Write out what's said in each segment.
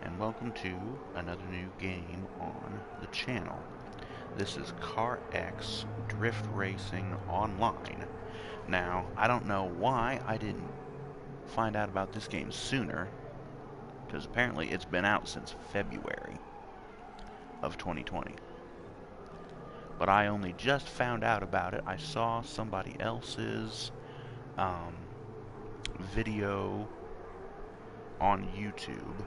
and welcome to another new game on the channel. This is CarX Drift Racing Online. Now, I don't know why I didn't find out about this game sooner, because apparently it's been out since February of 2020. But I only just found out about it. I saw somebody else's video on YouTube,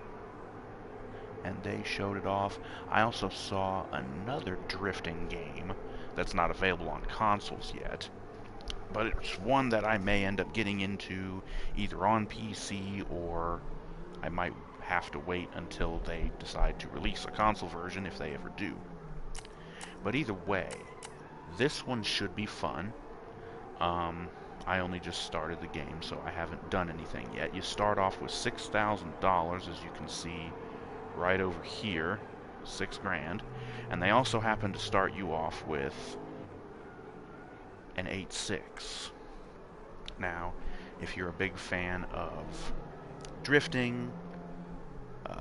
and they showed it off. I also saw another drifting game that's not available on consoles yet, but it's one that I may end up getting into either on PC, or I might have to wait until they decide to release a console version if they ever do. But either way, this one should be fun. I only just started the game, so I haven't done anything yet. You start off with $6,000, as you can see right over here, $6,000, and they also happen to start you off with an 8.6. Now, if you're a big fan of drifting,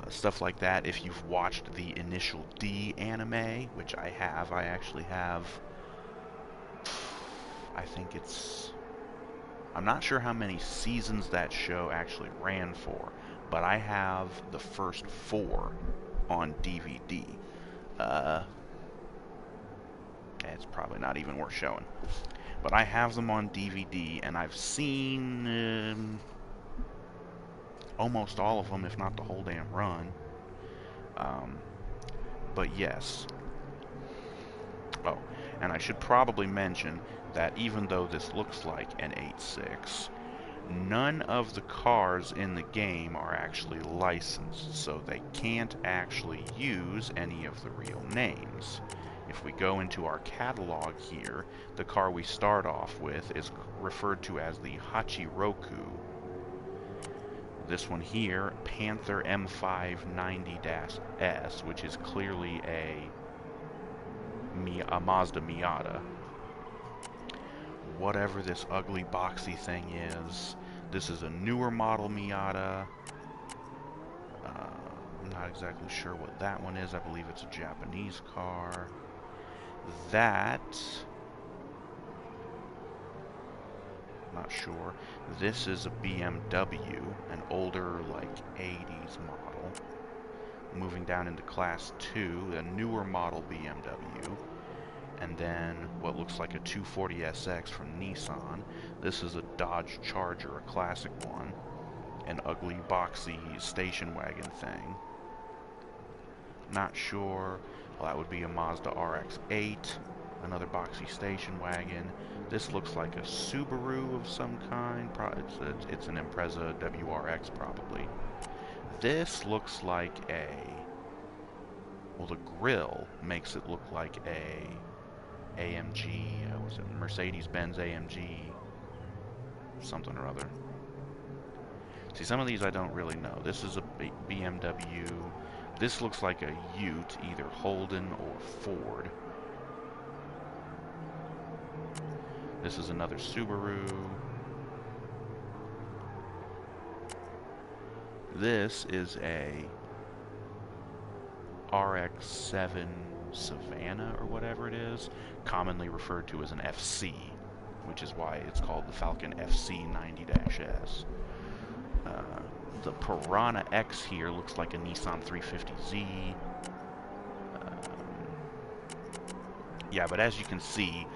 stuff like that, if you've watched the Initial D anime, which I have, I actually have, I think it's, I'm not sure how many seasons that show actually ran for, but I have the first 4 on DVD. It's probably not even worth showing. But I have them on DVD, and I've seen almost all of them, if not the whole damn run. But yes. Oh, and I should probably mention that even though this looks like an 8.6, none of the cars in the game are actually licensed, so they can't actually use any of the real names. If we go into our catalog here, the car we start off with is referred to as the Hachiroku. This one here, Panther M590-S, which is clearly a Mazda Miata. Whatever this ugly boxy thing is, this is a newer model Miata. I'm not exactly sure what that one is. I believe it's a Japanese car. That, not sure. This is a BMW, an older, like, 80s model. Moving down into Class 2, a newer model BMW. And then what looks like a 240SX from Nissan. This is a Dodge Charger, a classic one. An ugly, boxy station wagon thing. Not sure. Well, that would be a Mazda RX-8. Another boxy station wagon. This looks like a Subaru of some kind. It's an Impreza WRX, probably. This looks like a... Well, the grille makes it look like a AMG, was it Mercedes-Benz AMG, something or other. See, some of these I don't really know. This is a BMW. This looks like a Ute, either Holden or Ford. This is another Subaru. This is a RX-7 Savannah, or whatever it is, commonly referred to as an FC, which is why it's called the Falcon FC90-S. The Piranha X here looks like a Nissan 350Z. Yeah, but as you can see,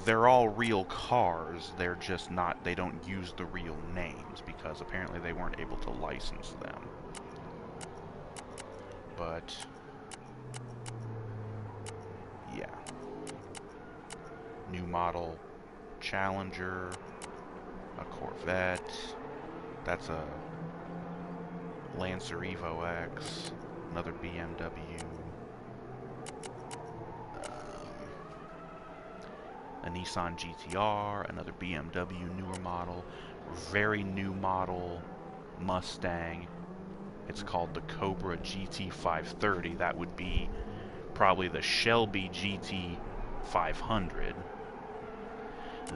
they're all real cars. They're just not, they don't use the real names because apparently they weren't able to license them. But yeah. New model Challenger, a Corvette. That's a Lancer Evo X, another BMW, a Nissan GTR, another BMW newer model, very new model Mustang. It's called the Cobra GT530. That would be probably the Shelby GT500.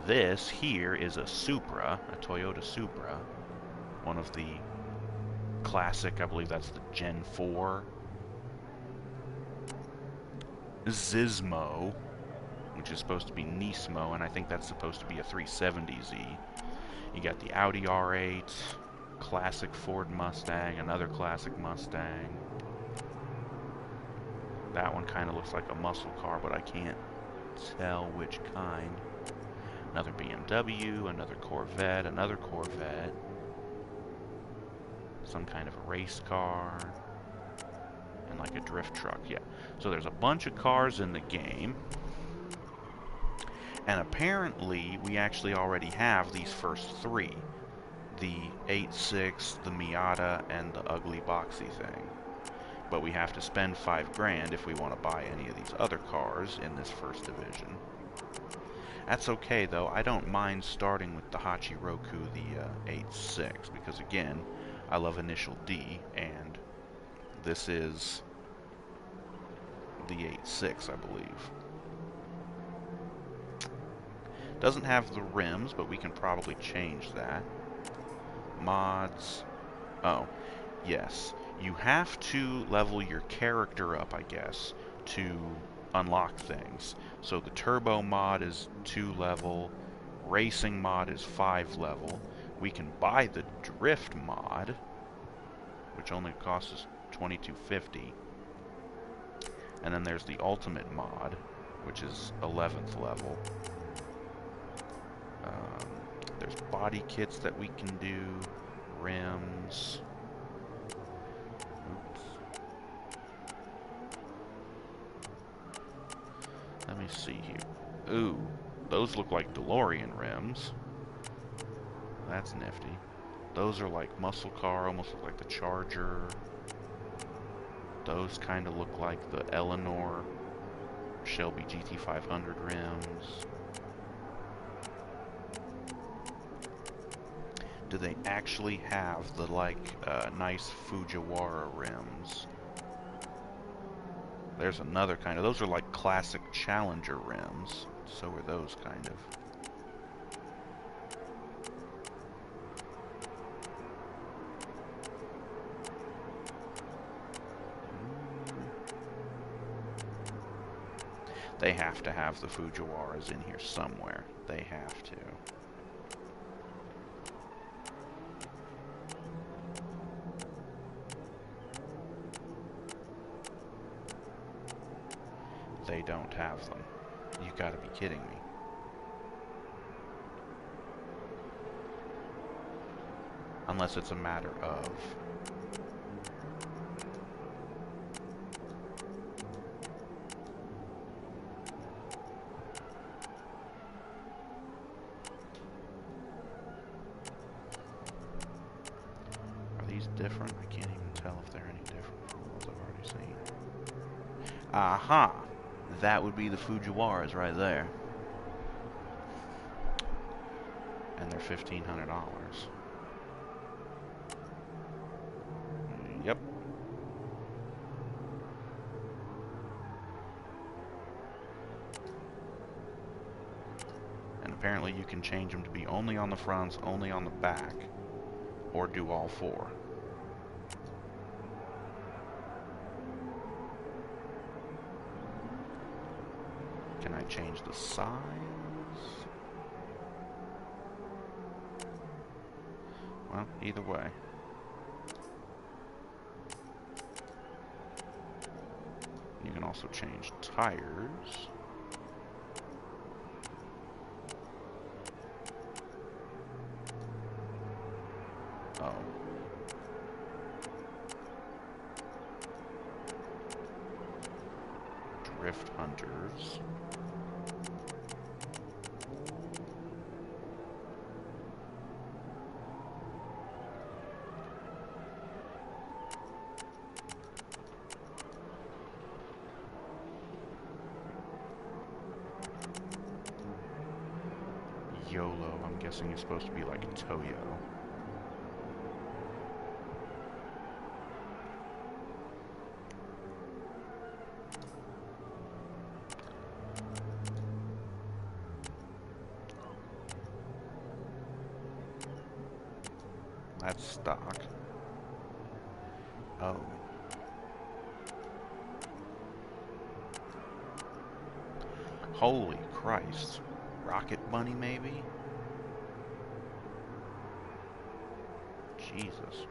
This here is a Supra, a Toyota Supra, one of the Classic, I believe that's the Gen 4. Zismo, which is supposed to be Nismo, and I think that's supposed to be a 370Z. You got the Audi R8, classic Ford Mustang, another classic Mustang. That one kind of looks like a muscle car, but I can't tell which kind. Another BMW, another Corvette, another Corvette. Some kind of a race car. And like a drift truck, yeah. So there's a bunch of cars in the game. And apparently, we actually already have these first three. The 8.6, the Miata, and the ugly boxy thing. But we have to spend $5,000 if we want to buy any of these other cars in this first division. That's okay, though. I don't mind starting with the Hachiroku, the 8.6, because again, I love Initial D, and this is the 8.6, I believe. Doesn't have the rims, but we can probably change that. Mods. Oh, yes. You have to level your character up, I guess, to unlock things. So the turbo mod is 2 level, racing mod is 5 level. We can buy the drift mod, which only costs us $22.50. And then there's the ultimate mod, which is 11th level. There's body kits that we can do, rims. Oops. Let me see here. Ooh, those look like DeLorean rims. That's nifty. Those are like muscle car, almost look like the Charger. Those kind of look like the Eleanor Shelby GT500 rims. Do they actually have the, like, nice Fujiwara rims? There's another kind of... Those are like classic Challenger rims. So are those, kind of. They have to have the Fujiwaras in here somewhere. They have to. They don't have them. You gotta be kidding me. Unless it's a matter of... Are these different? I can't even tell if they're any different from the ones I've already seen. Aha! That would be the Fujiwaras right there. And they're $1,500. Yep. And apparently you can change them to be only on the fronts, only on the back, or do all four. Can I change the size? Well, either way. You can also change tires. Oh. Drift Hunters. YOLO, I'm guessing it's supposed to be like Toyo. That's stock. Oh. Holy Christ. Rocket Bunny, maybe? Jesus.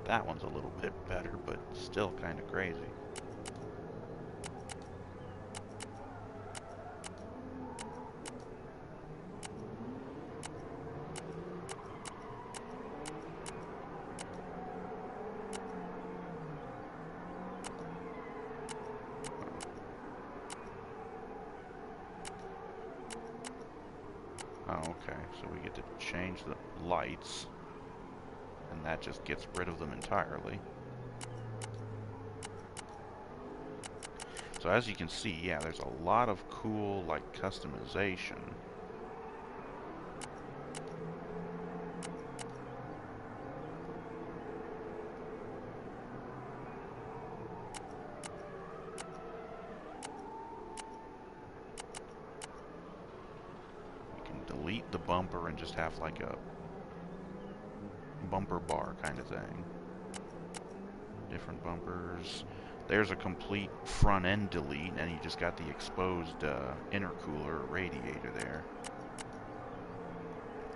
That one's a little bit better, but still kind of crazy. Oh, okay, so we get to change the lights, and that just gets rid of them entirely. So as you can see, yeah, there's a lot of cool, like, customization. Delete the bumper and just have like a bumper bar kind of thing. Different bumpers. There's a complete front end delete, and you just got the exposed intercooler or radiator there.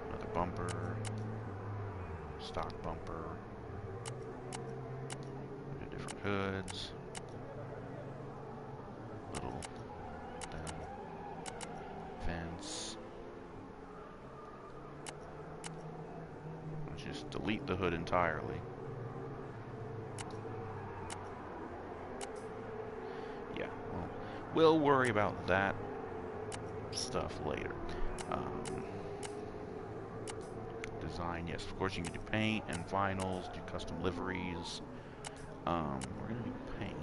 Another bumper. Stock bumper. Different hoods. Little vents. Just delete the hood entirely. Yeah, well, we'll worry about that stuff later. Design, yes, of course you can do paint and vinyls, do custom liveries. We're gonna do paint.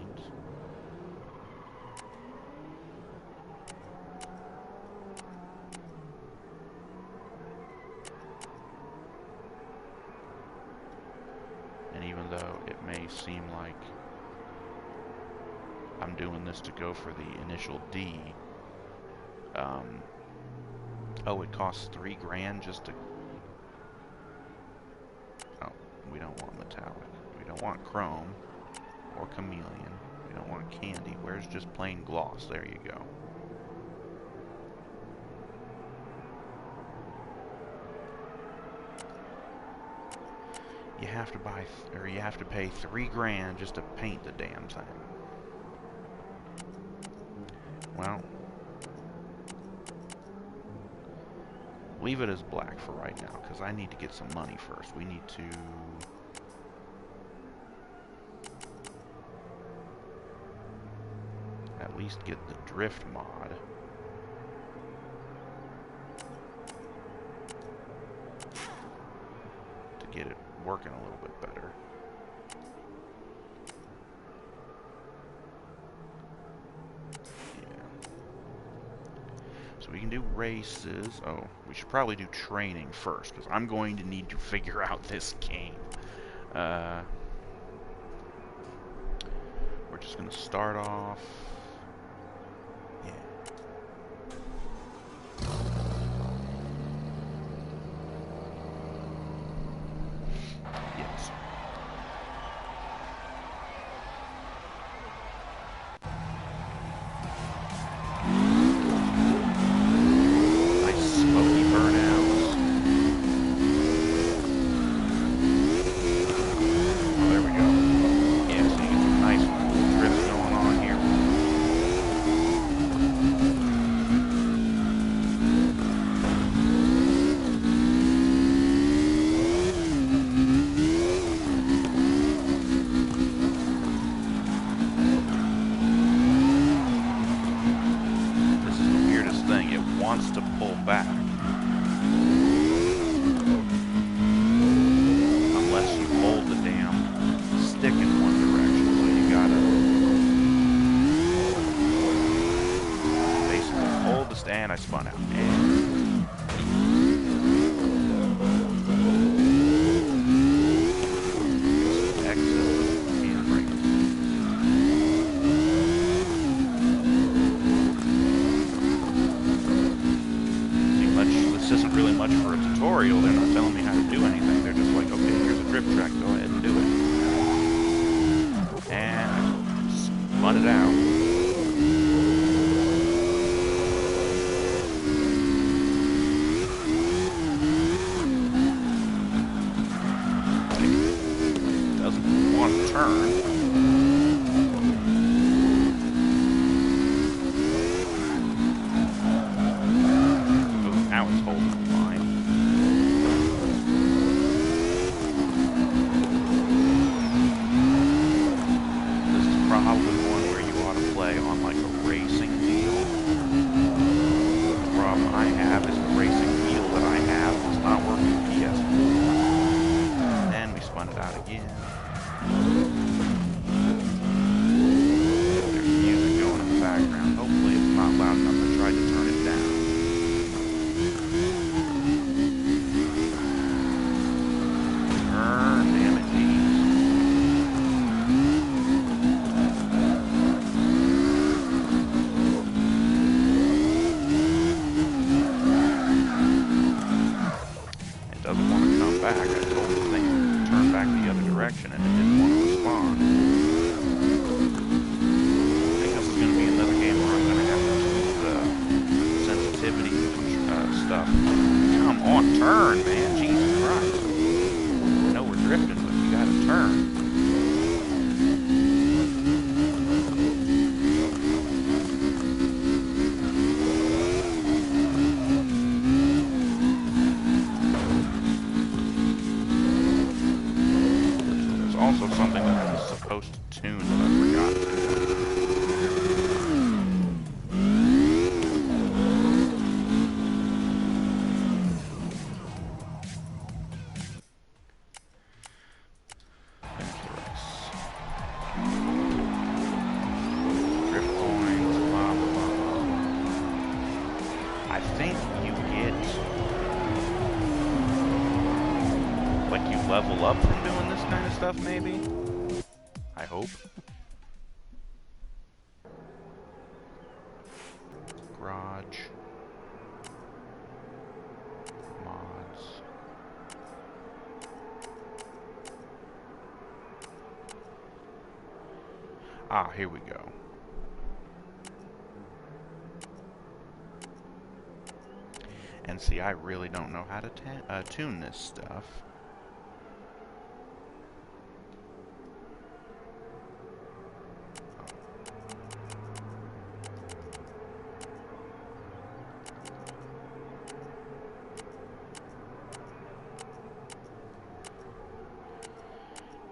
And even though it may seem like I'm doing this to go for the initial D, oh, it costs $3 grand just to... Oh, we don't want metallic. We don't want chrome or chameleon. We don't want candy. Where's just plain gloss? There you go. You have to buy, or you have to pay $3 grand just to paint the damn thing. Well, leave it as black for right now, because I need to get some money first. We need to... at least get the drift mod. To get it working a little bit better. So we can do races. Oh, we should probably do training first, because I'm going to need to figure out this game. We're just going to start off. Yeah. Yes. There we go. Yeah, so you get some nice drift going on here. drift track. Go ahead and do it. And spun it out. It doesn't want to turn. Oh, now it's holding the line. Probably one where you ought to play on like a racing wheel. The problem I have is the racing wheel that I have does not work with PS4. And we spun it out again. There's music going in the background. Hopefully it's not loud enough. I tried to turn it down. Damn it, geez. Doesn't want to come back. I told the thing to turn back the other direction and it didn't want to respond. I think this is going to be another game where I'm going to have to use the sensitivity stuff. Come on, turn, man. Jesus Christ. I know we're drifting, but you got to turn. Also something that I was supposed to tune that I forgot to. Drift points, blah, blah, blah. I think you get... like you level up from doing this kind of stuff, maybe? I hope. Garage. Mods. Ah, here we go. And see, I really don't know how to tune this stuff.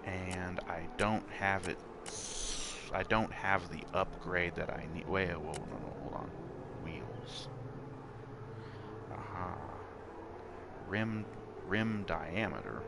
And I don't have it. I don't have the upgrade that I need. Wait, whoa, no, hold on. Wheels. Aha. Rim diameter.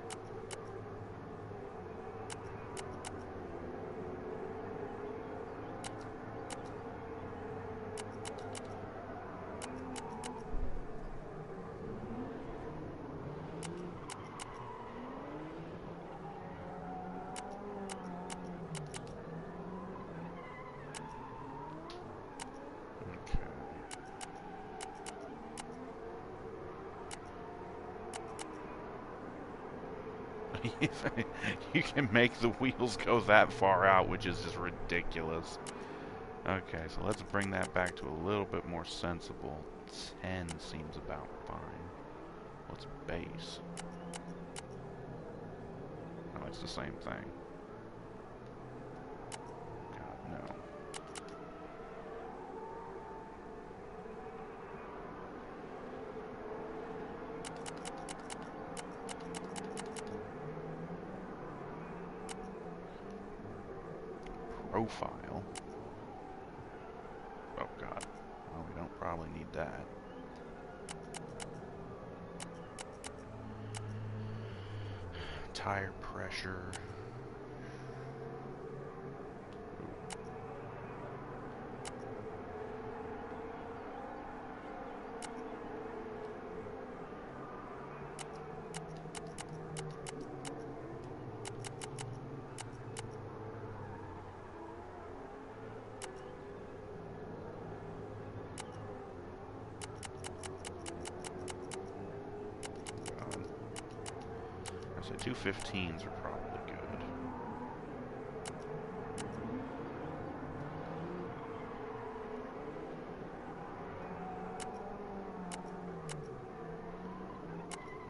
You can make the wheels go that far out, which is just ridiculous. Okay, so let's bring that back to a little bit more sensible. 10 seems about fine. What's base? Oh, it's the same thing. God, no. Profile. Oh god. Well, we don't probably need that. Tire pressure. say 215s are probably good.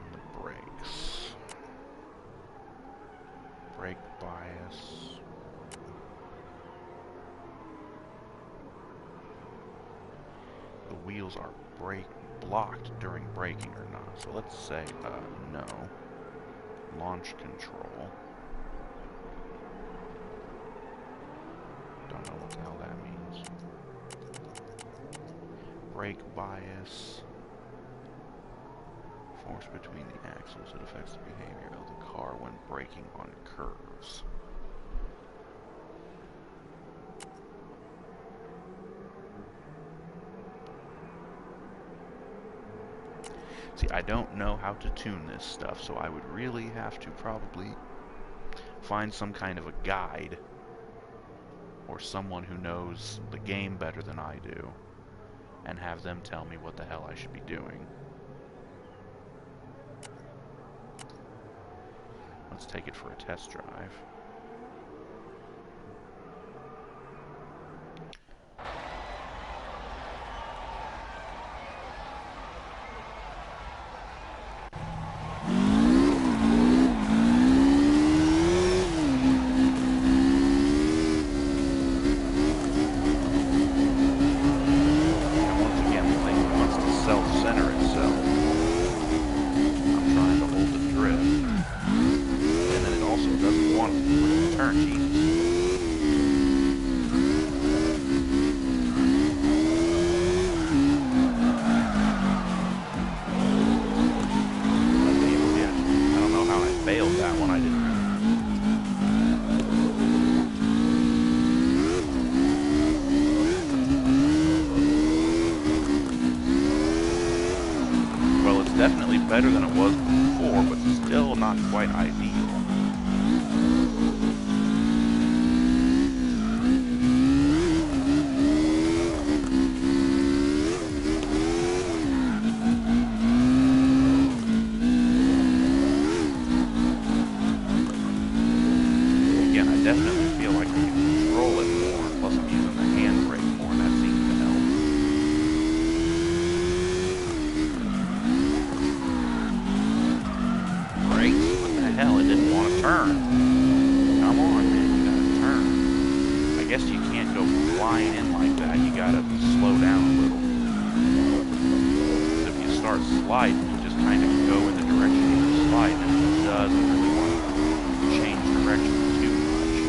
And the brakes. Brake bias. The wheels are blocked during braking or not. So let's say no. Launch control. Don't know what the hell that means. Brake bias. Force between the axles. It affects the behavior of the car when braking on curves. See, I don't know how to tune this stuff, so I would really have to probably find some kind of a guide or someone who knows the game better than I do and have them tell me what the hell I should be doing. Let's take it for a test drive. Better than it was before, but still not quite ideal. Again, I definitely feel like I can control it more, plus I'm using the handbrake more, and that seems to help. Hell, it didn't want to turn. Come on, man, you gotta turn. I guess you can't go flying in like that. You gotta slow down a little. So if you start sliding, you just kind of go in the direction you're sliding, and it doesn't really want to change direction too much.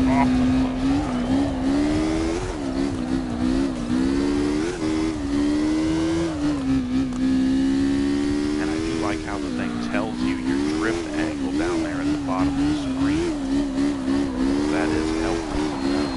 Awful close. How the thing tells you your drift angle down there at the bottom of the screen. That is helpful to know.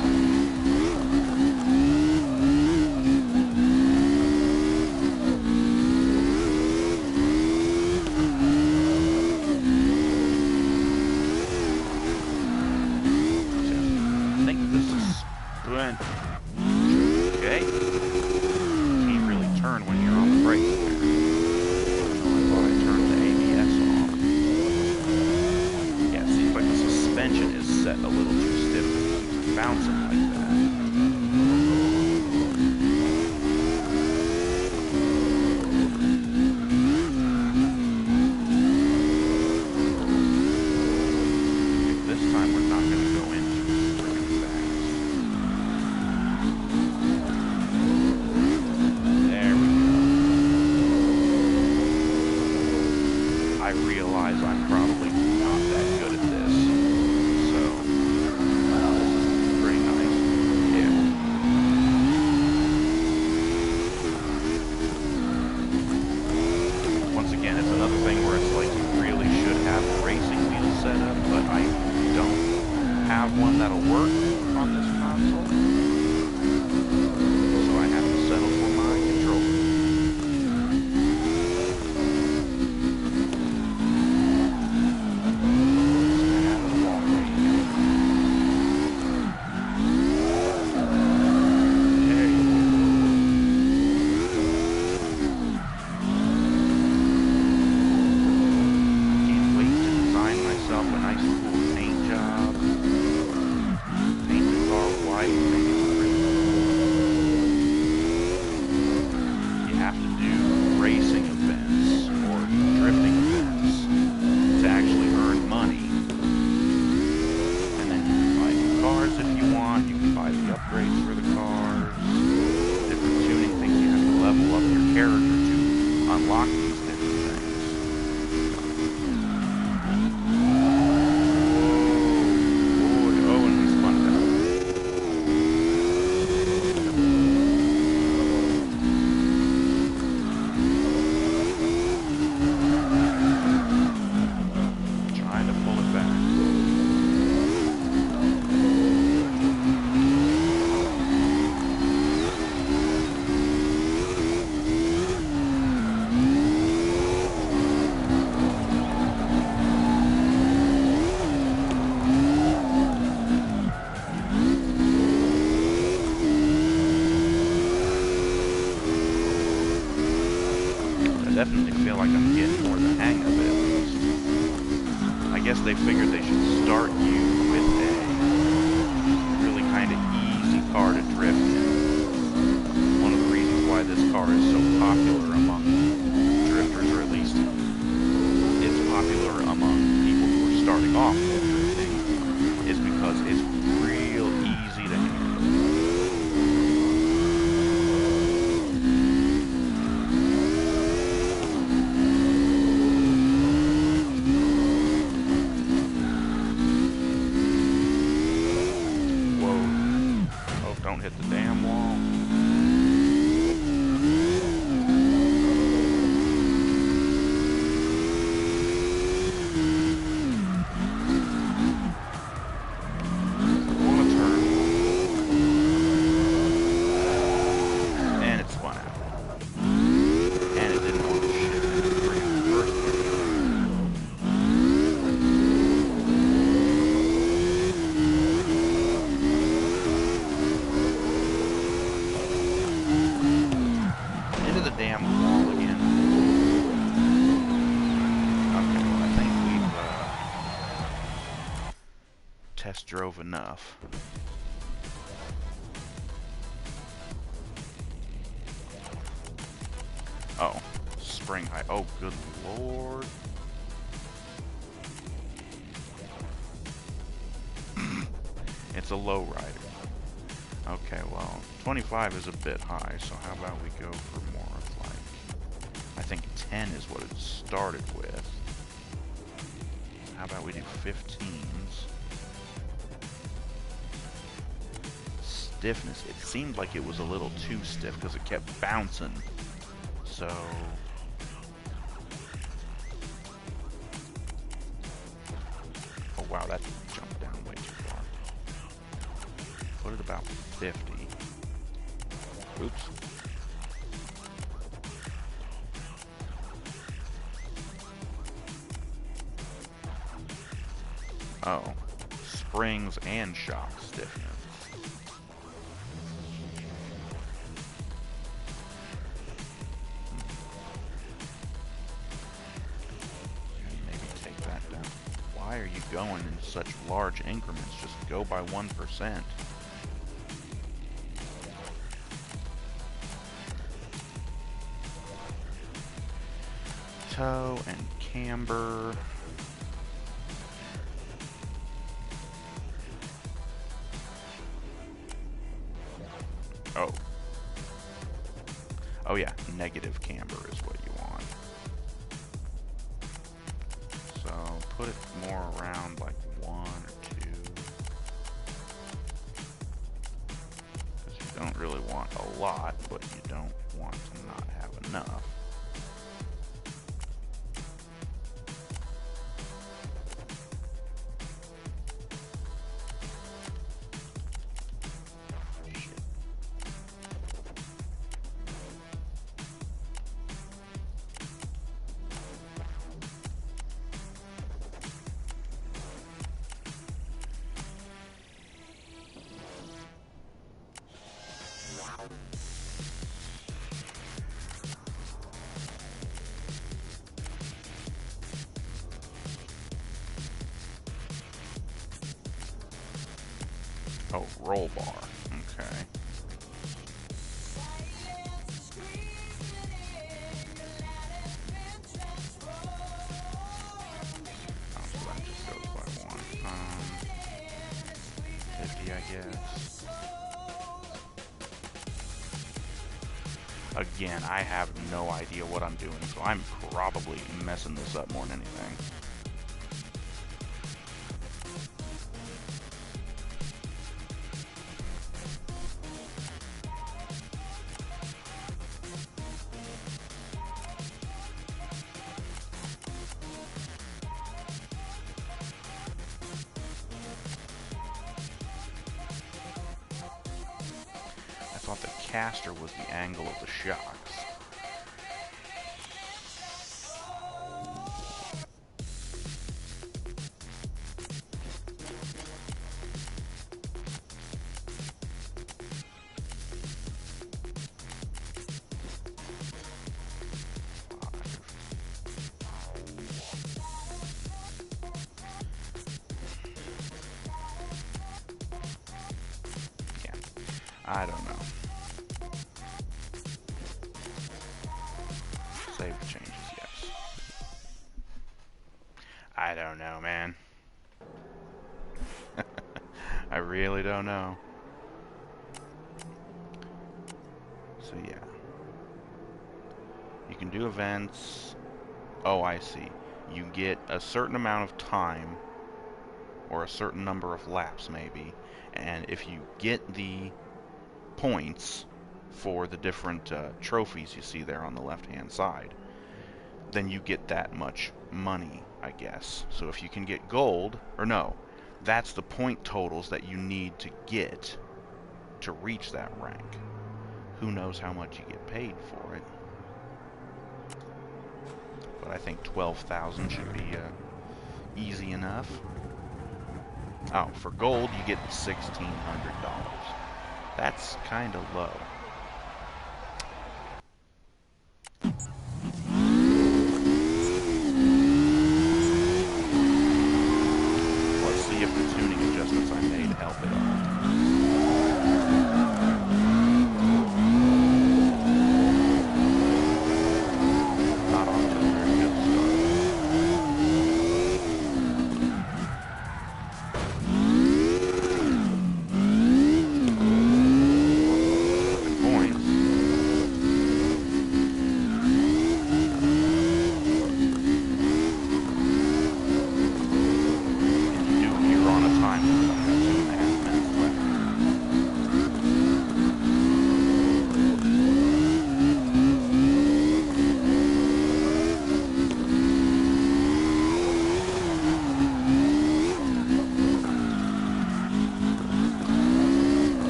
definitely feel like I'm getting more the hang of it, at least. I guess they figured they should start you with a really kind of easy car to drift in. One of the reasons why this car is so popular among drifters, or at least it's popular among people who are starting off with drifting, is because it's real easy to handle. Don't hit the damn wall. On a turn. And it spun out. And it didn't want to shift into the first damn wall again. Okay, well, I think we've test drove enough. Oh, spring high. Oh, good lord. It's a low rider. Okay, well, 25 is a bit high, so how about we go for more of like, I think 10 is what it started with. How about we do 15s? Stiffness, it seemed like it was a little too stiff because it kept bouncing. So, oh wow, that jumped down way too far. Put it about 50. Oops. Oh, springs and shock stiffness. Maybe take that down. Why are you going in such large increments? Just go by 1%. Toe and camber. Oh. Oh yeah, negative camber is what you want. So put it more around like 1 or 2. Because you don't really want a lot, but you don't want to not have enough. Oh, roll bar. Okay. Oh, so that just goes by 1. 50, I guess. Again, I have no idea what I'm doing, so I'm probably messing this up more than anything. I thought the caster was the angle of the shocks. I don't know. Save the changes, yes. I don't know, man. I really don't know. So yeah. You can do events. Oh, I see. You get a certain amount of time, or a certain number of laps maybe, and if you get the points for the different trophies you see there on the left-hand side, then you get that much money, I guess. So if you can get gold, or no, that's the point totals that you need to get to reach that rank. Who knows how much you get paid for it. But I think 12,000 should be easy enough. Oh, for gold you get $1,600. That's kind of low. Let's see if the tuning adjustments I made help at all. Not off to a very good start. Good points. You're on a time limit. I've got 2.5 minutes left.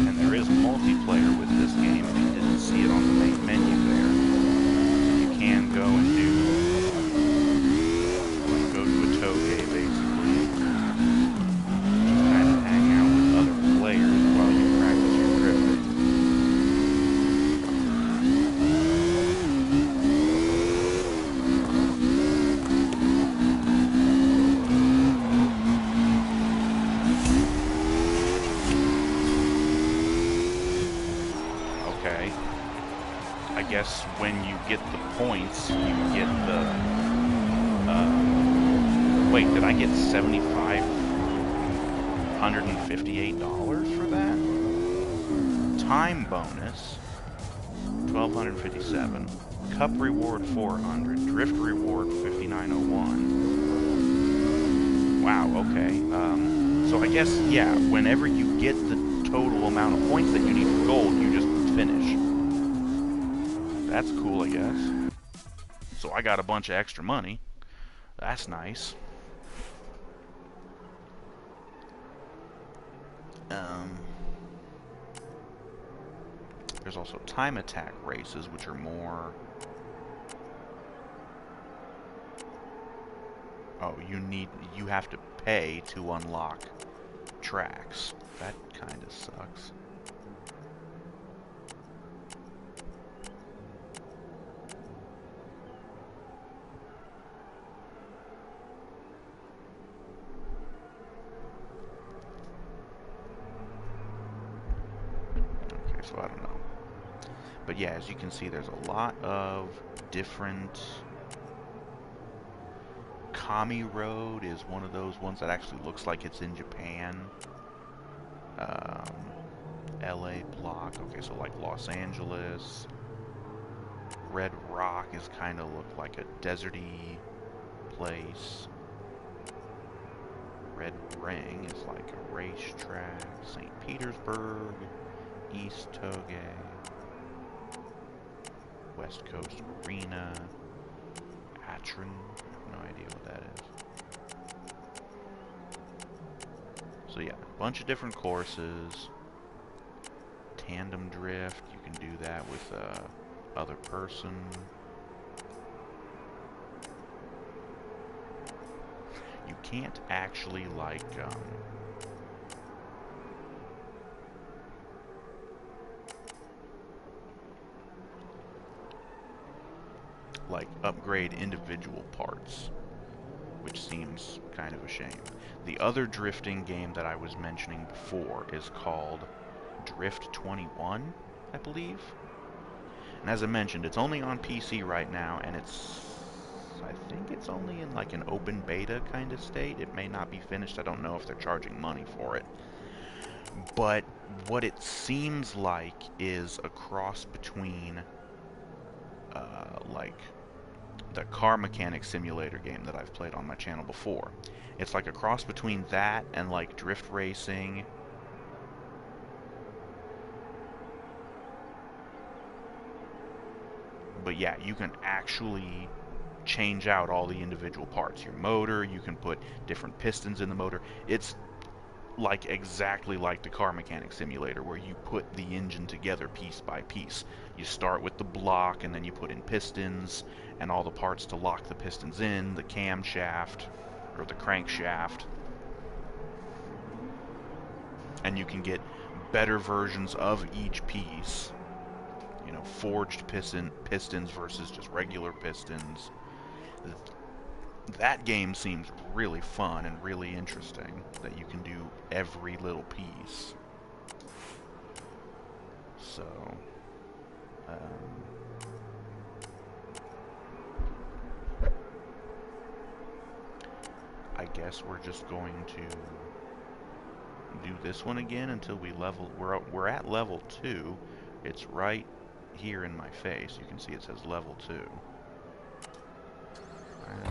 And there is multiplayer with this game, if you didn't see it on the main menu there. You can go and go to a toge, basically. Just kind of hang out with other players while you practice your drifting. Okay. I guess when you get the points, you get the... wait, did I get $7,558 for that? Time bonus, $1,257. Cup reward, $400. Drift reward, $5,901. Wow, okay. So I guess, yeah, whenever you get the total amount of points that you need for gold, you just finish. That's cool, I guess. So I got a bunch of extra money. That's nice. There's also time attack races, which are more... Oh, you have to pay to unlock tracks. That kind of sucks. Okay, so I don't know. But yeah, as you can see, there's a lot of different... Kami Road is one of those ones that actually looks like it's in Japan. LA block, okay, so like Los Angeles. Red Rock is kind of look like a deserty place. Red Ring is like a racetrack. St. Petersburg, East Toge, West Coast Arena, Atron, no idea what that is. So yeah, a bunch of different courses. Tandem drift, you can do that with other person. You can't actually like like, upgrade individual parts, which seems kind of a shame. The other drifting game that I was mentioning before is called Drift 21, I believe. And as I mentioned, it's only on PC right now, and I think it's only in like an open beta kind of state. It may not be finished. I don't know if they're charging money for it. But what it seems like is a cross between like the car mechanic simulator game that I've played on my channel before. It's like a cross between that and like drift racing. But yeah, you can actually change out all the individual parts. Your motor, you can put different pistons in the motor. It's like exactly like the car mechanic simulator, where you put the engine together piece by piece. You start with the block, and then you put in pistons and all the parts to lock the pistons in, the camshaft or the crankshaft, and you can get better versions of each piece. You know, forged pistons versus just regular pistons. That game seems really fun and really interesting, that you can do every little piece. So, I guess we're just going to do this one again until we level. We're at level 2. It's right here in my face. You can see it says level 2.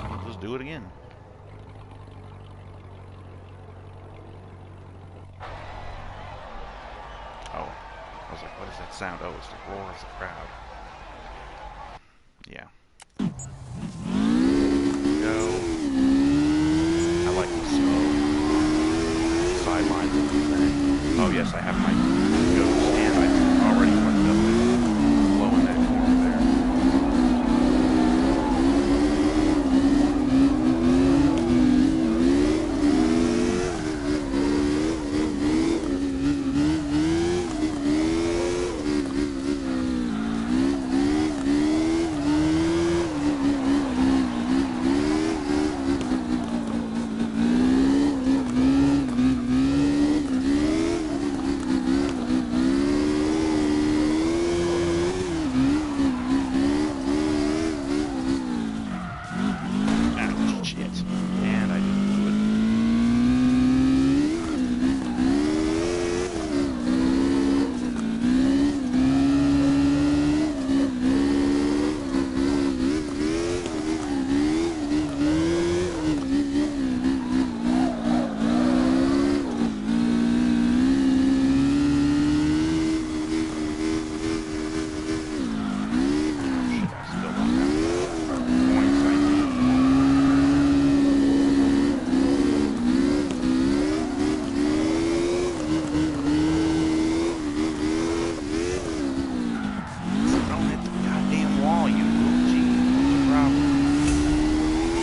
We'll just do it again. Oh, I was like, what is that sound? Oh, it's the roar of the crowd. Yeah. Go. I like the slow sidelines of the thing. Oh yes, I have my ghost, and I already fucked up with blowing that corner there.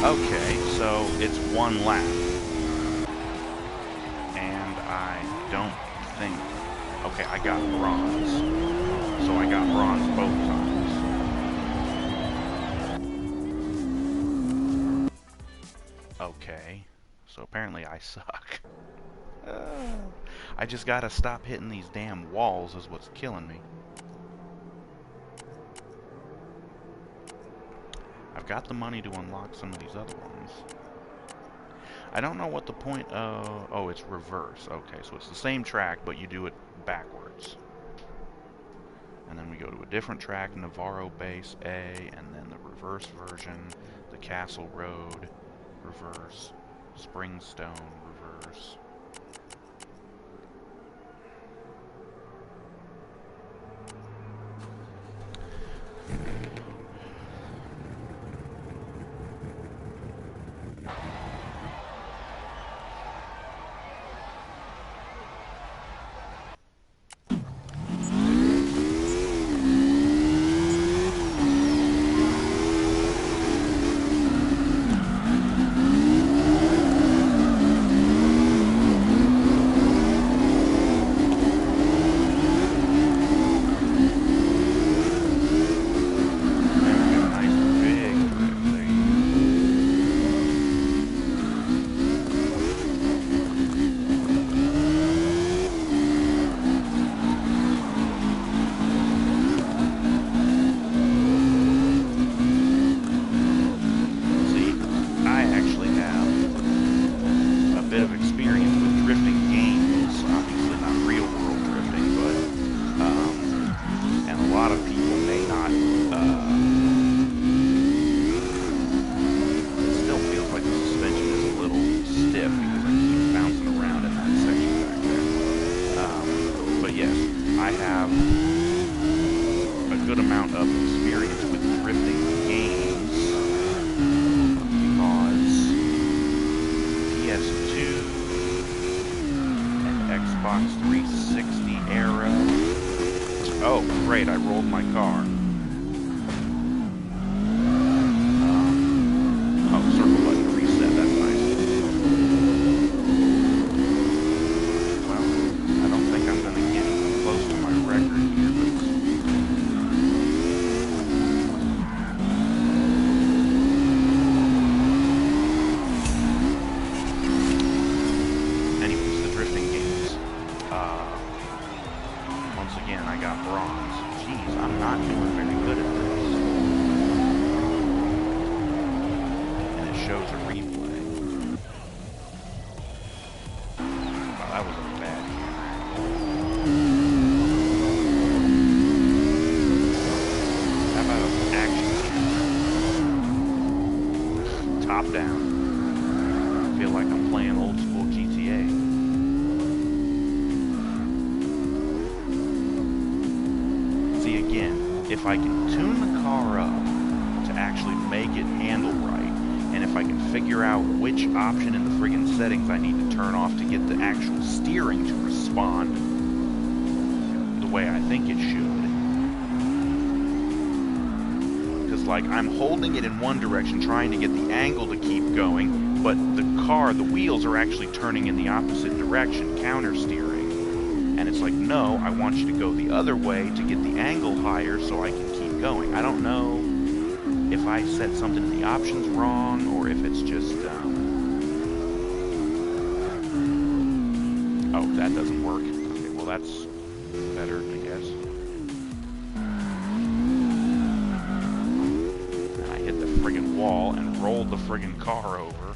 Okay, so it's one lap. And I don't think... Okay, I got bronze. So I got bronze both times. Okay, so apparently I suck. I just gotta stop hitting these damn walls is what's killing me. I've got the money to unlock some of these other ones. I don't know what the point of... Oh, it's reverse. Okay, so it's the same track, but you do it backwards. And then we go to a different track, Navarro Base A, and then the reverse version, the Castle Road, reverse, Springstone, reverse. lot of experience with drifting games because PS2 and Xbox 360 era. Oh, great, I rolled my car. Oh, circle button to reset, that's nice. Well, I don't think I'm going to get even close to my record here, but anyways, the drifting games. Once again, I got bronze. Jeez, I'm not doing very good at this. And it shows a replay. Wow, that was a bad camera. How about an action camera? Top down. I feel like I'm playing old school GTA. Again, if I can tune the car up to actually make it handle right, and if I can figure out which option in the friggin' settings I need to turn off to get the actual steering to respond the way I think it should. Because, like, I'm holding it in one direction, trying to get the angle to keep going, but the wheels are actually turning in the opposite direction, counter steering. And it's like, no, I want you to go the other way to get the angle higher so I can keep going. I don't know if I set something in the options wrong or if it's just, oh, that doesn't work. Okay, well, that's better, I guess. And I hit the friggin' wall and rolled the friggin' car over.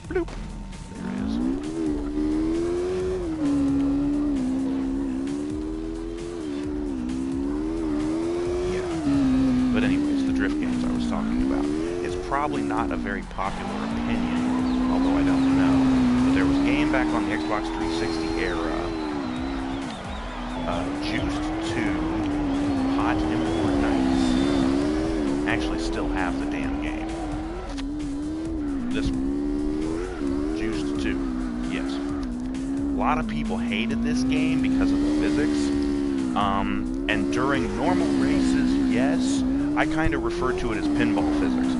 Bloop. There it is. But anyways, the drift games I was talking about. It's probably not a very popular opinion, although I don't know. But there was a game back on the Xbox 360 era, Juiced 2, Hot Import Nights. I actually still have the damn game. This one. Juiced 2, yes. A lot of people hated this game because of the physics. And during normal races, yes, I kind of refer to it as pinball physics,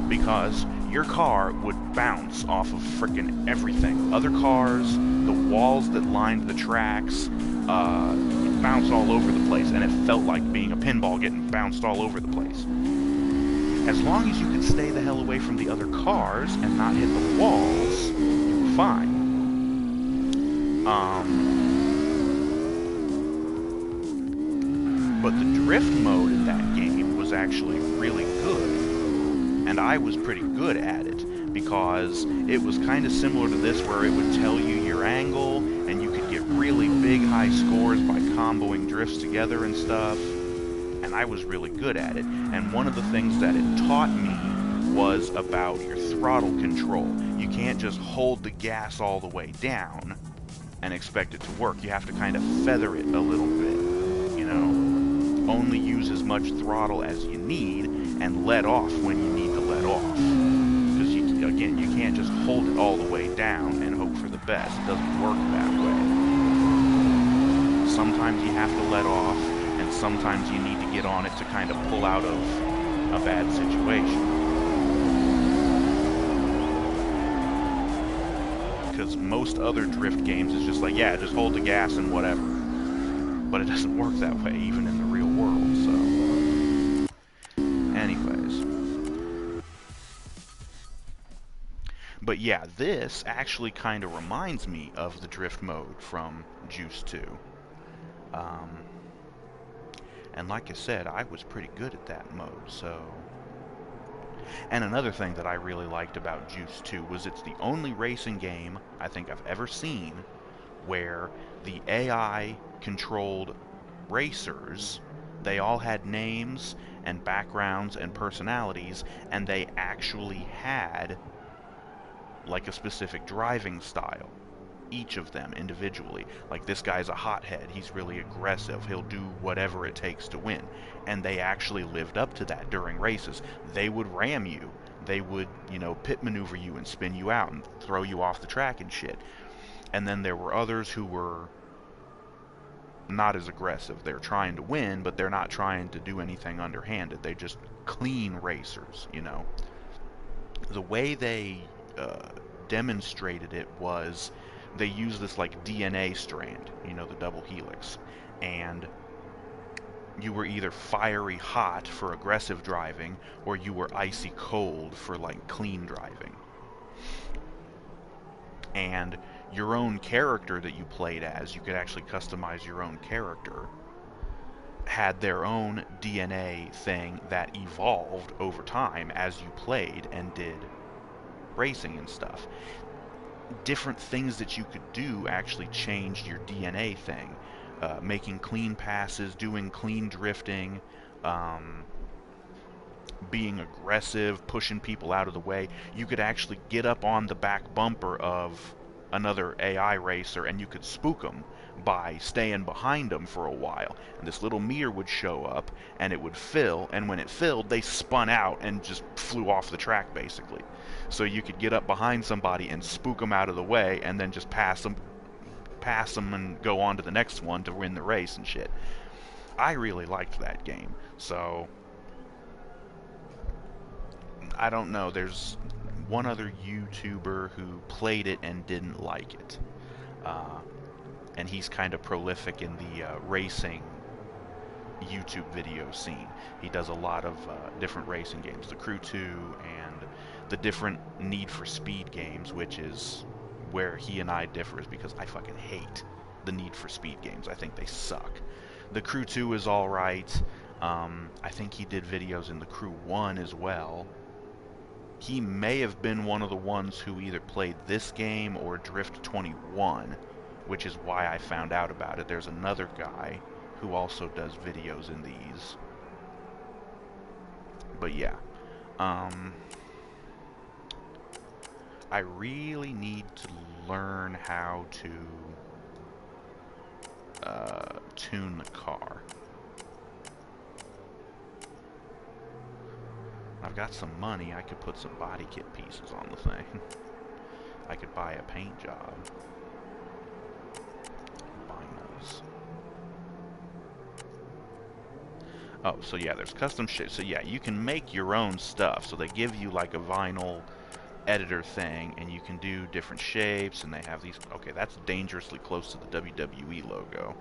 because your car would bounce off of frickin' everything. Other cars, the walls that lined the tracks, bounce all over the place, and it felt like being a pinball getting bounced all over the place. As long as you could stay the hell away from the other cars and not hit the walls, you were fine. But the drift mode in that game was actually really good, and I was pretty good at it, because it was kind of similar to this, where it would tell you your angle, and you could get really big high scores by comboing drifts together and stuff, and I was really good at it. And one of the things that it taught me was about your throttle control. You can't just hold the gas all the way down and expect it to work. You have to kind of feather it a little bit, you know? Only use as much throttle as you need and let off when you need to let off. Because, again, you can't just hold it all the way down and hope for the best. It doesn't work that way. Sometimes you have to let off, and sometimes you need to get on it to kind of pull out of a bad situation. Because most other drift games is just like, yeah, just hold the gas and whatever. But it doesn't work that way, even in the real world, so... Anyways. But yeah, this actually kind of reminds me of the drift mode from Juiced 2. And like I said, I was pretty good at that mode, so... And another thing that I really liked about Juiced 2 was it's the only racing game I think I've ever seen where the AI-controlled racers, they all had names and backgrounds and personalities, and they actually had like a specific driving style. each of them individually. Like, this guy's a hothead, he's really aggressive, he'll do whatever it takes to win. And they actually lived up to that during races. They would ram you. They would, you know, pit maneuver you and spin you out and throw you off the track and shit. And then there were others who were not as aggressive. They're trying to win, but they're not trying to do anything underhanded. They just clean racers, you know. The way they demonstrated it was they used this like DNA strand, you know, the double helix, and you were either fiery hot for aggressive driving or you were icy cold for like clean driving. And your own character that you played as, you could actually customize your own character, had their own DNA thing that evolved over time as you played and did racing and stuff. Different things that you could do actually changed your DNA thing. Making clean passes, doing clean drifting, being aggressive, pushing people out of the way. You could actually get up on the back bumper of another AI racer and you could spook them by staying behind them for a while. And this little meter would show up and it would fill, and when it filled, they spun out and just flew off the track basically. So you could get up behind somebody and spook them out of the way and then just pass them and go on to the next one to win the race and shit. I really liked that game. So I don't know, there's one other YouTuber who played it and didn't like it. And he's kind of prolific in the racing YouTube video scene. He does a lot of different racing games, the Crew 2 and the different Need for Speed games, which is where he and I differ, is because I fucking hate the Need for Speed games. I think they suck. The Crew 2 is alright. I think he did videos in the Crew 1 as well. He may have been one of the ones who either played this game or Drift 21, which is why I found out about it. There's another guy who also does videos in these. But yeah. I really need to learn how to tune the car. I've got some money, I could put some body kit pieces on the thing. I could buy a paint job. Vinyls. Oh, so yeah, there's custom shit. So yeah, you can make your own stuff. So they give you like a vinyl editor thing, and you can do different shapes, and they have these... Okay, that's dangerously close to the WWE logo.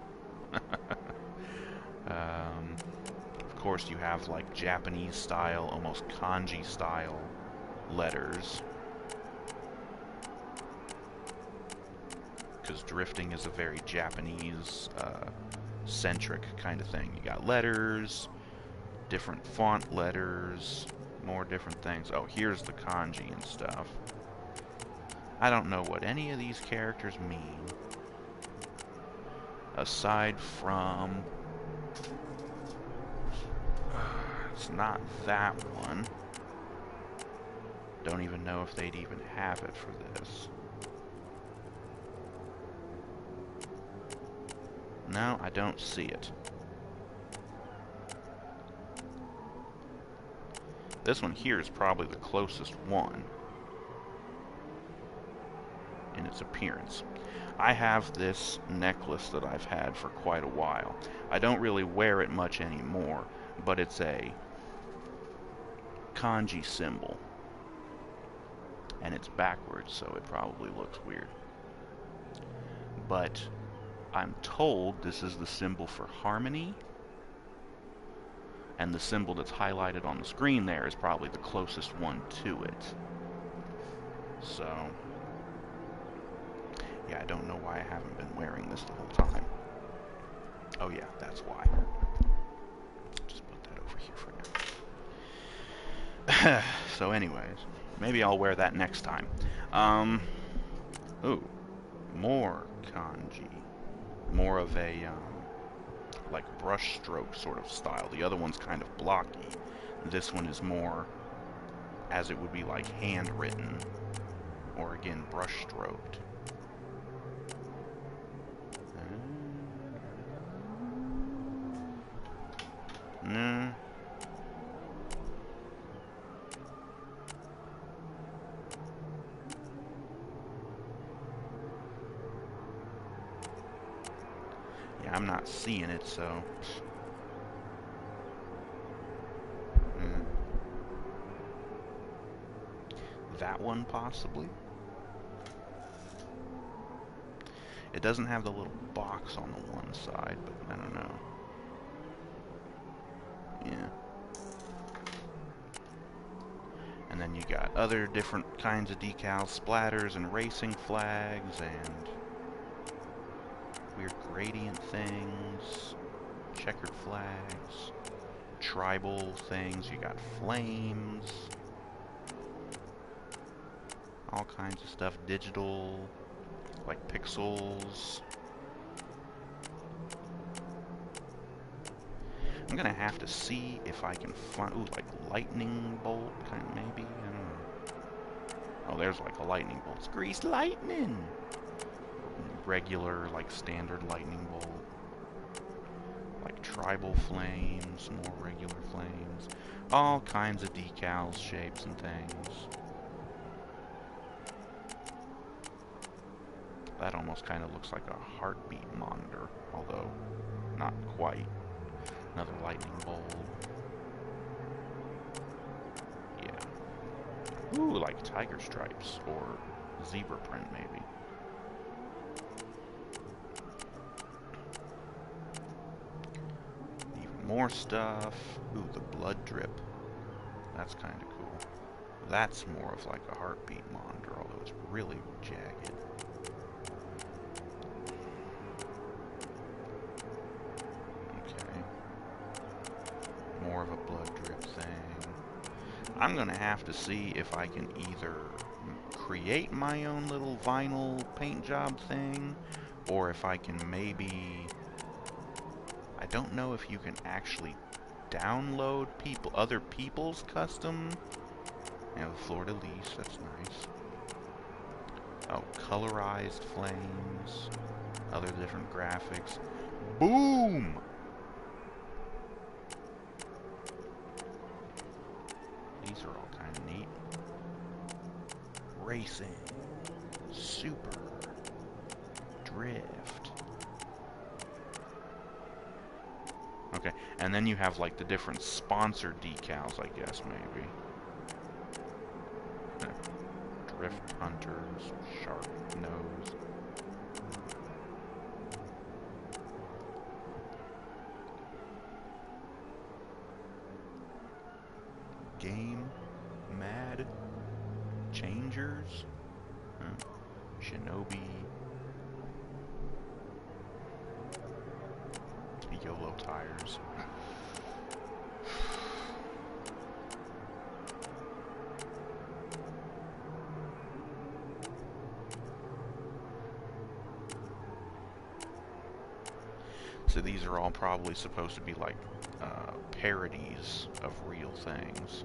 Of course, you have like Japanese style, almost kanji style letters, because drifting is a very Japanese centric kind of thing. You got letters, different font letters, more different things. Oh, here's the kanji and stuff. I don't know what any of these characters mean, aside from... It's not that one. Don't even know if they'd even have it for this. No, I don't see it. This one here is probably the closest one in its appearance. I have this necklace that I've had for quite a while. I don't really wear it much anymore, but it's a kanji symbol, and it's backwards, so it probably looks weird. But I'm told this is the symbol for harmony, and the symbol that's highlighted on the screen there is probably the closest one to it. So, yeah, I don't know why I haven't been wearing this the whole time. Oh yeah, that's why. Just put that over here for now. So anyways, maybe I'll wear that next time. Ooh, more kanji. More of a, like brush stroke sort of style. The other one's kind of blocky. This one is more as it would be like handwritten, or again brush stroked. Nah. Yeah, I'm not seeing it, so... That one, possibly? It doesn't have the little box on the one side, but I don't know. Yeah. And then you got other different kinds of decals, splatters and racing flags and weird gradient things, checkered flags, tribal things. You got flames, all kinds of stuff, digital, like pixels. I'm gonna have to see if I can find, ooh, like lightning bolt, kind of, maybe, I don't know. Oh, there's like a lightning bolt. It's greased lightning! Regular, like standard lightning bolt. Like tribal flames, more regular flames. All kinds of decals, shapes, and things. That almost kind of looks like a heartbeat monitor, although not quite. Another lightning bolt. Yeah. Ooh, like tiger stripes, or zebra print, maybe. Even more stuff. Ooh, the blood drip. That's kind of cool. That's more of like a heartbeat monitor, although it's really jagged. Okay. More of a blood drip thing. I'm gonna have to see if I can either create my own little vinyl paint job thing, or if I can maybe... I don't know if you can actually download other people's custom. You know, the Fleur-de-Lis, that's nice. Oh, colorized flames, other different graphics. Boom! These are all kind of neat. Racing, super, drift. Okay, and then you have like the different sponsored decals, I guess, maybe. Drift Hunters, Sharp Nose. Game Mad Changers. Shinobi. YOLO tires. So these are all probably supposed to be like parodies of real things.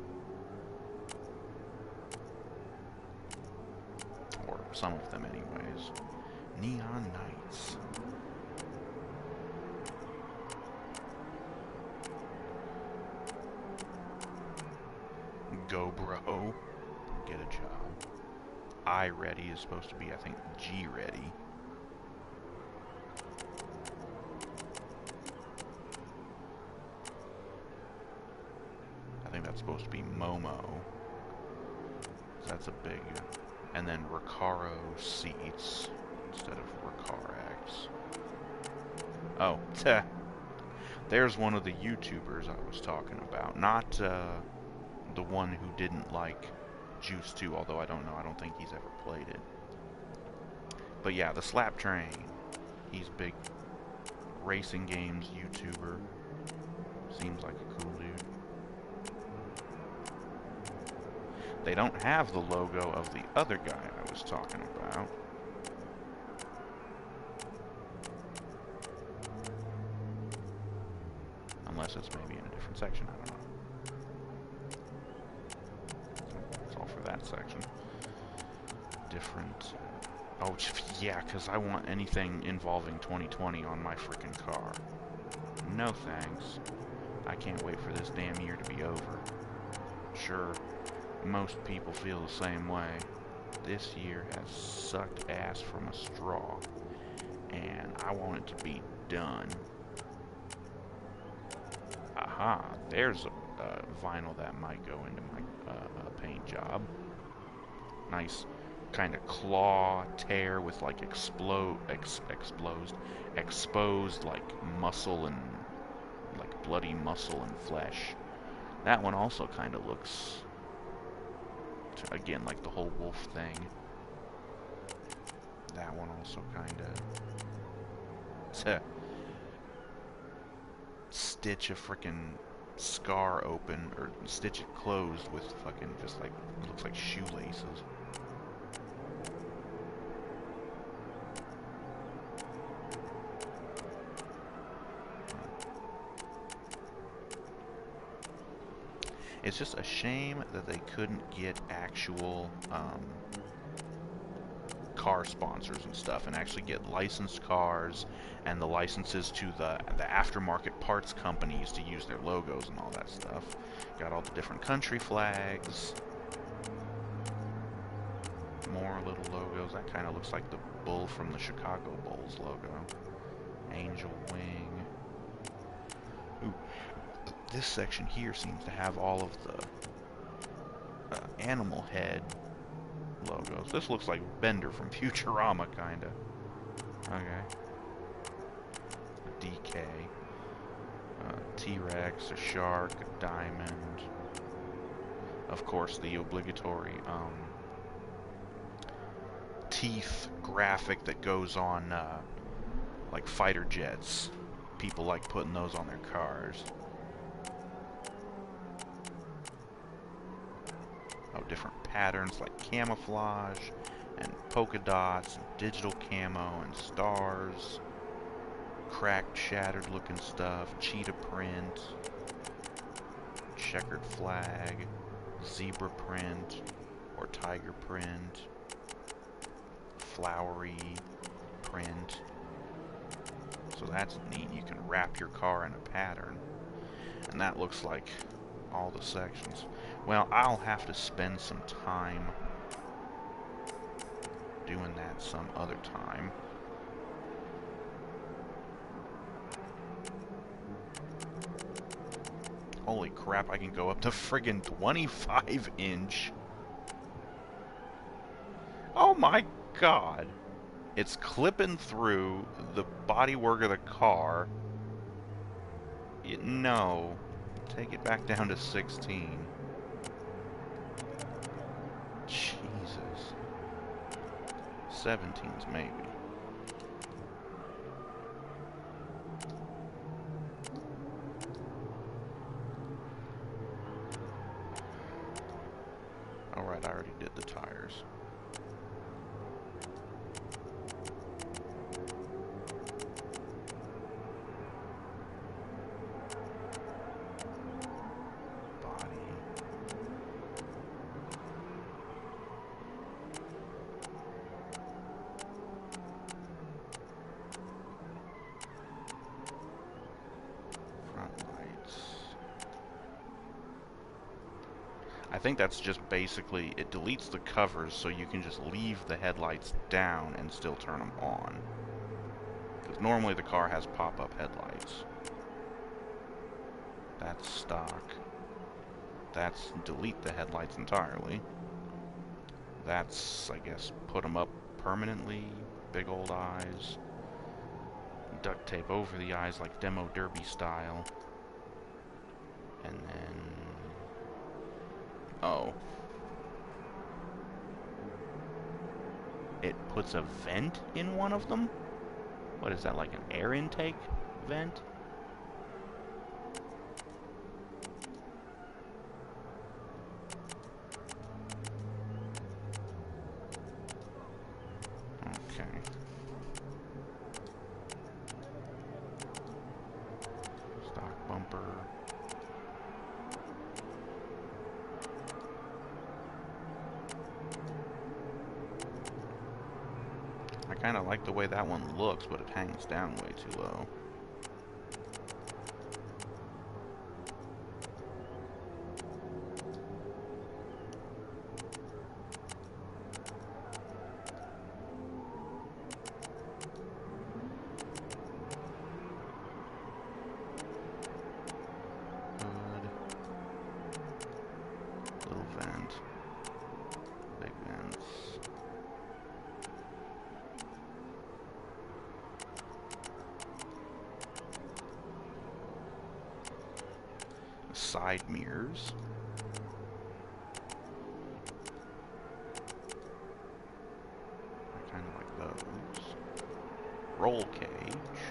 Or some of them anyways. Neon Knights. Go bro. Get a job. I-Ready is supposed to be, I think, G-Ready. I think that's supposed to be Momo. So that's a big... And then Recaro seats instead of CarX. Oh, there's one of the YouTubers I was talking about. Not the one who didn't like Juice 2, although I don't know. I don't think he's ever played it. But yeah, the Slap Train. He's a big racing games YouTuber. Seems like a cool dude. They don't have the logo of the other guy I was talking about. Unless it's maybe in a different section, I don't know. That's all for that section. Different... Oh, yeah, because I want anything involving 2020 on my freaking car. No thanks. I can't wait for this damn year to be over. Sure, most people feel the same way. This year has sucked ass from a straw, and I want it to be done. Aha, there's a vinyl that might go into my paint job. Nice kind of claw tear with like exposed like muscle and like bloody muscle and flesh. That one also kind of looks, again, like the whole wolf thing. That one also kind of stitch a frickin' scar open, or stitch it closed with fucking just like, looks like shoelaces. It's just a shame that they couldn't get actual car sponsors and stuff, and actually get licensed cars and the licenses to the aftermarket parts companies to use their logos and all that stuff. Got all the different country flags. More little logos. That kind of looks like the bull from the Chicago Bulls logo. Angel wing. Ooh. This section here seems to have all of the animal head logos. This looks like Bender from Futurama, kinda. Okay. A DK. T-Rex, a shark, a diamond. Of course, the obligatory teeth graphic that goes on like fighter jets. People like putting those on their cars. Oh, different patterns like camouflage and polka dots and digital camo and stars, cracked, shattered looking stuff, cheetah print, checkered flag, zebra print or tiger print, flowery print. So that's neat. You can wrap your car in a pattern, and that looks like all the sections. Well, I'll have to spend some time doing that some other time. Holy crap, I can go up to friggin' 25-inch. Oh my god. It's clipping through the bodywork of the car. No. Take it back down to 16. Jesus. 17s maybe. Alright, I already did the tires. I think that's just basically, it deletes the covers so you can just leave the headlights down and still turn them on. Because normally the car has pop-up headlights. That's stock. That's delete the headlights entirely. That's, I guess, put them up permanently. Big old eyes. Duct tape over the eyes like Demo Derby style. And then... oh. It puts a vent in one of them? What is that, like an air intake vent? Okay. Stock bumper. I kind of like the way that one looks, but it hangs down way too low. vent. Big vents. Side mirrors. I kind of like those. Roll cage.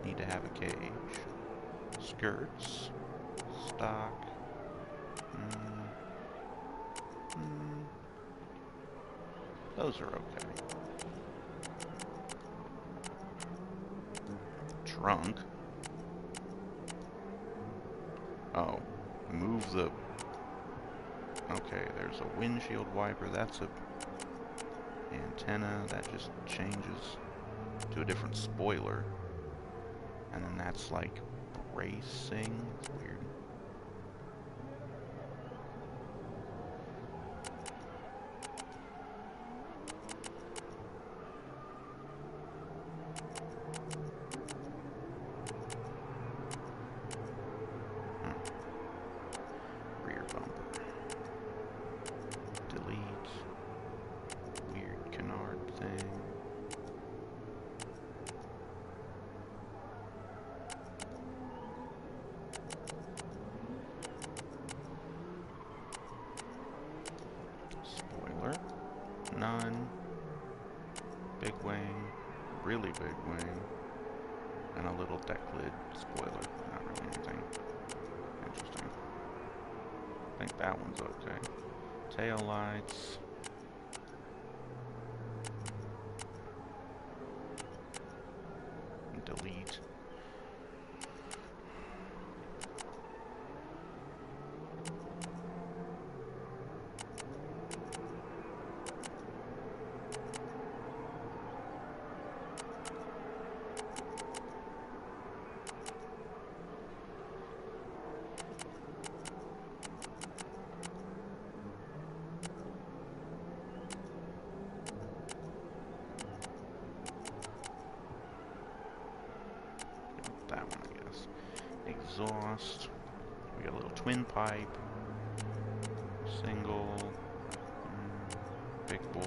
Need to have a cage. Skirts. Stock. Those are okay. Trunk. Oh, move the... Okay, there's a windshield wiper. That's a antenna. That just changes to a different spoiler. And then that's like bracing. It's weird. Rear bumper. Delete. Weird canard thing. Spoiler. None. Big wing. Really big wing. And a little deck lid spoiler. Not really anything interesting. I think that one's okay. Tail lights. Delete. That one, I guess. Exhaust. We got a little twin pipe. Single. Big boy.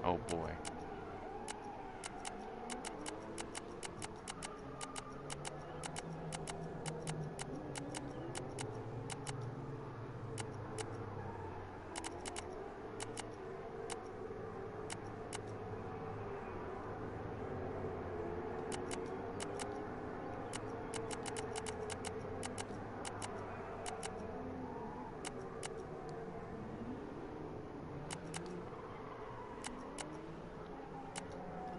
Oh boy.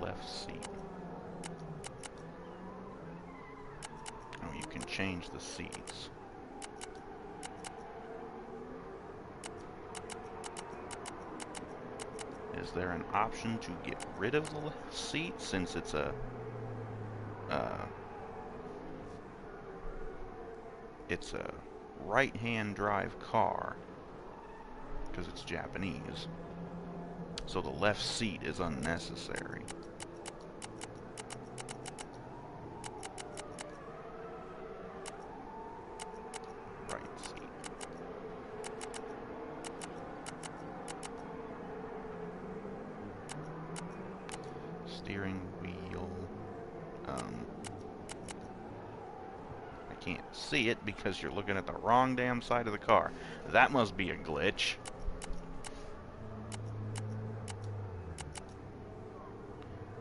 Left seat. Oh, you can change the seats. Is there an option to get rid of the left seat since it's a right-hand drive car because it's Japanese, so the left seat is unnecessary. Right seat. Steering wheel. I can't see it because you're looking at the wrong damn side of the car. That must be a glitch.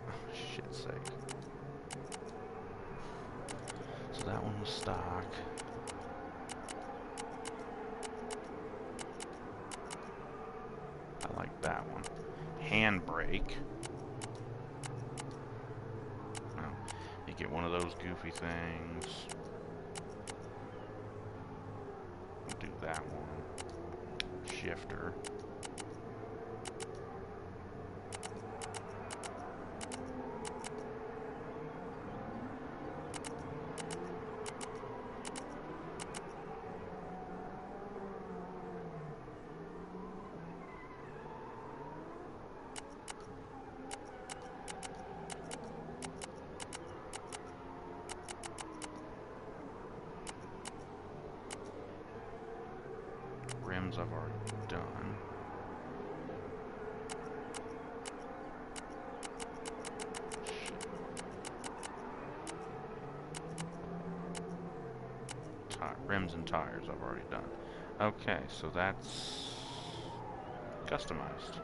Oh, shit's sake. So that one was stock. I like that one. Handbrake. Oh, you get one of those goofy things. We'll do that one. Shifter. rims and tires I've already done. Okay, so that's customized.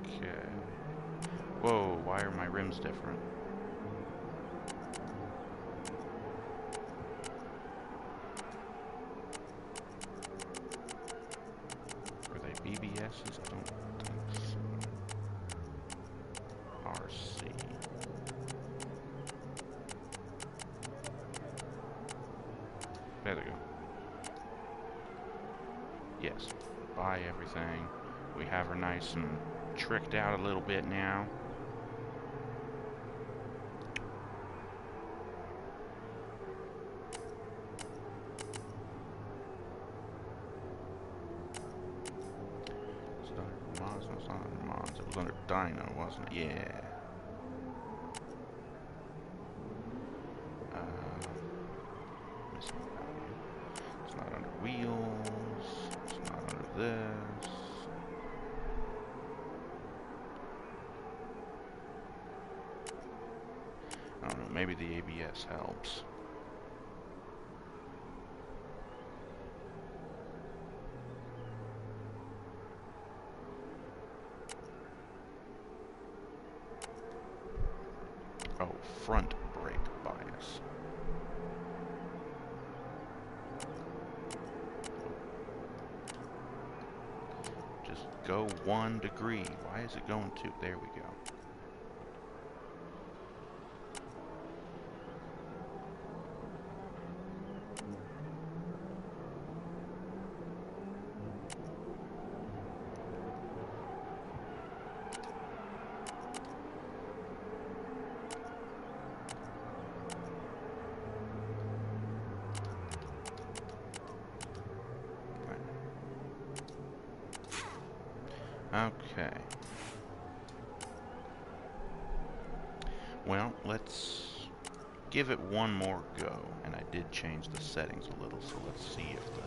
Okay. Whoa, why are my rims different? Are they BBSs? I don't think so. RC. There they go. Yes. Buy everything. We have her nice and tricked out a little bit now. Is it under mods? No, it's not under mods. It was under dyno, wasn't it? Yeah. Missing value. It's not under wheels. It's not under this. I don't know, maybe the ABS helps. Oh, front brake bias. Just go 1 degree. Why is it going 2? There we go. Okay. Well, let's give it one more go. And I did change the settings a little, so let's see if the...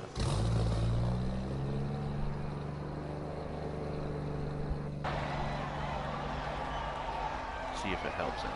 see if it helps any.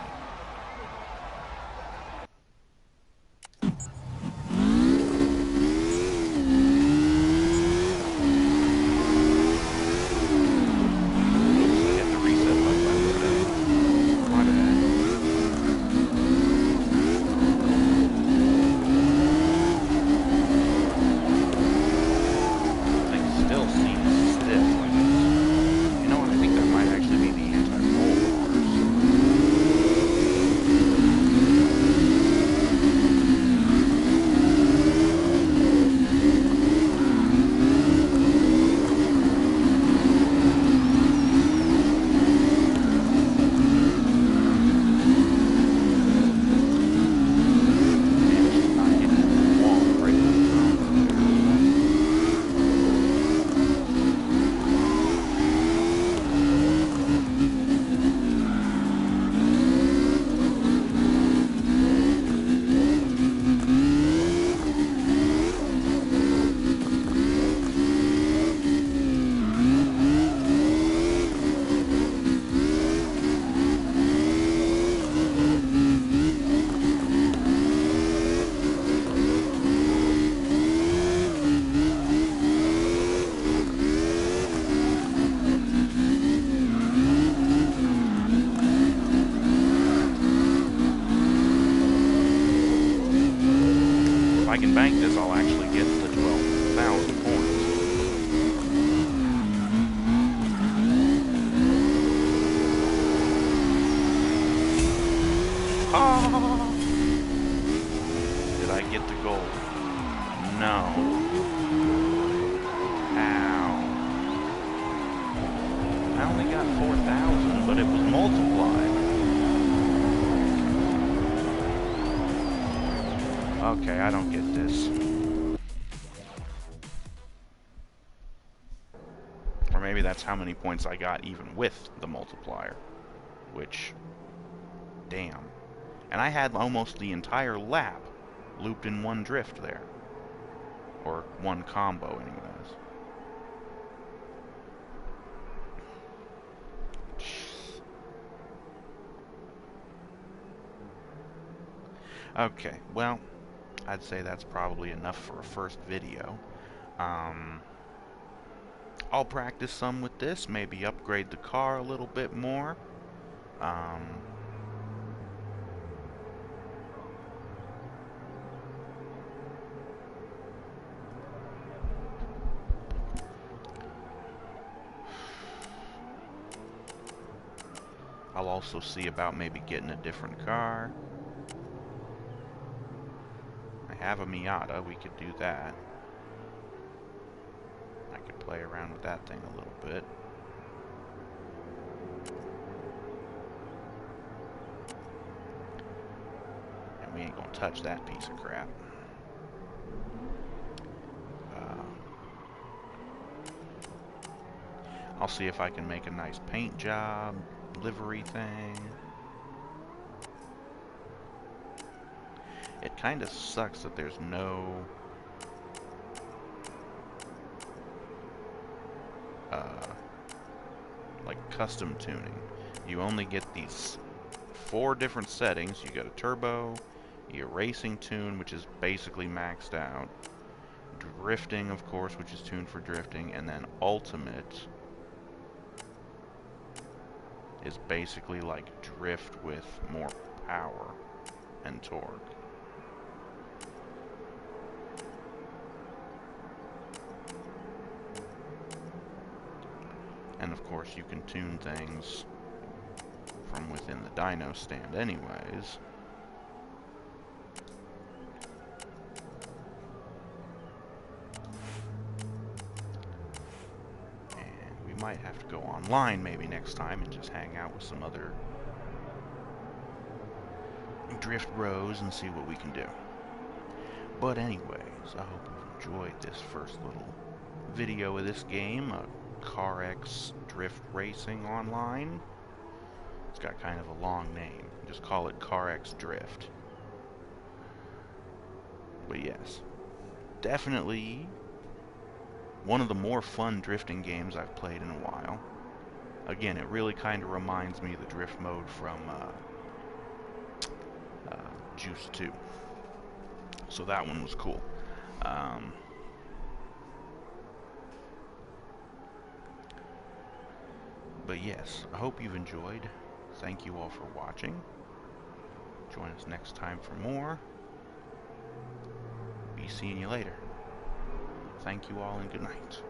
If I can bank this, I'll actually get the 12,000 points. Oh! Did I get the gold? No. Ow. I only got 4,000, but it was multiplied. Okay, I don't get this. Or maybe that's how many points I got even with the multiplier. Which, damn. And I had almost the entire lap looped in one drift there. Or one combo, anyways. Okay, well, I'd say that's probably enough for a first video. Um, I'll practice some with this, maybe upgrade the car a little bit more. Um, I'll also see about maybe getting a different car. I have a Miata, we could do that. I could play around with that thing a little bit. And we ain't gonna touch that piece of crap. I'll see if I can make a nice paint job, livery thing. It kind of sucks that there's no like custom tuning. You only get these 4 different settings. You got a turbo, your racing tune, which is basically maxed out, drifting, of course, which is tuned for drifting, and then ultimate is basically like drift with more power and torque. And of course you can tune things from within the dyno stand anyways. And we might have to go online maybe next time and just hang out with some other drift bros and see what we can do. But anyways, I hope you enjoyed this first little video of this game, CarX Drift Racing Online. It's got kind of a long name. Just call it CarX Drift. But yes, definitely one of the more fun drifting games I've played in a while. Again, it really kind of reminds me of the drift mode from Juice 2. So that one was cool. But yes, I hope you've enjoyed. Thank you all for watching. Join us next time for more. Be seeing you later. Thank you all and good night.